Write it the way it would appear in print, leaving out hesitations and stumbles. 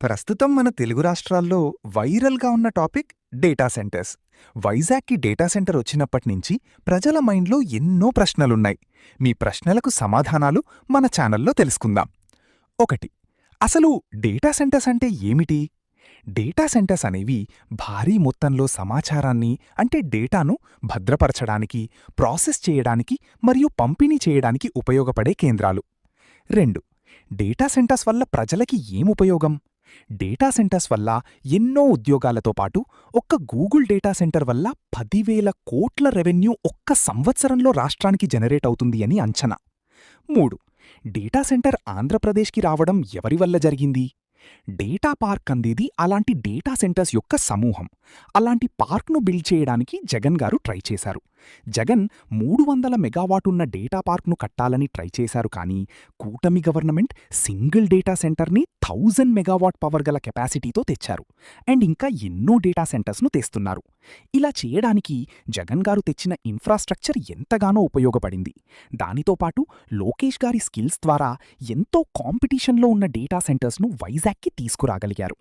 ప్రస్తుతం మన తెలుగు రాష్ట్రాల్లో వైరల్గా ఉన్న టాపిక్ డేటా సెంటర్స్. వైజాగ్కి డేటా సెంటర్ వచ్చినప్పట్నించి ప్రజల మైండ్లో ఎన్నో ప్రశ్నలున్నాయి. మీ ప్రశ్నలకు సమాధానాలు మన ఛానల్లో తెలుసుకుందాం. 1. అసలు డేటా సెంటర్స్ అంటే ఏమిటి? డేటా సెంటర్స్ అనేవి భారీ మొత్తంలో సమాచారాన్ని అంటే డేటాను భద్రపరచడానికి, ప్రాసెస్ చేయడానికి మరియు పంపిణీ చేయడానికి ఉపయోగపడే కేంద్రాలు. 2. డేటా సెంటర్స్ వల్ల ప్రజలకి ఏముపయోగం? డేటా సెంటర్స్ వల్ల ఎన్నో ఉద్యోగాలతో పాటు ఒక్క గూగుల్ డేటా సెంటర్ వల్ల 10,000 కోట్ల రెవెన్యూ ఒక్క సంవత్సరంలో రాష్ట్రానికి జనరేట్ అవుతుంది అని అంచనా. 3. డేటా సెంటర్ ఆంధ్రప్రదేశ్కి రావడం ఎవరి వల్ల జరిగింది? డేటా పార్క్ అందేది అలాంటి డేటా సెంటర్స్ యొక్క సమూహం. అలాంటి పార్క్ను బిల్డ్ చేయడానికి జగన్ గారు ట్రై చేశారు. జగన్ 300 మెగావాట్ ఉన్న డేటా పార్క్ను కట్టాలని ట్రై చేశారు, కానీ కూటమి గవర్నమెంట్ సింగిల్ డేటా సెంటర్ని 1000 మెగావాట్ పవర్ గల కెపాసిటీతో తెచ్చారు. అండ్ ఇంకా ఎన్నో డేటా సెంటర్స్ను తెస్తున్నారు. ఇలా చేయడానికి జగన్ గారు తెచ్చిన ఇన్ఫ్రాస్ట్రక్చర్ ఎంతగానో ఉపయోగపడింది. దానితో పాటు లోకేష్ గారి స్కిల్స్ ద్వారా ఎంతో కాంపిటీషన్లో ఉన్న డేటా సెంటర్స్ను వైజాగ్కి తీసుకురాగలిగారు.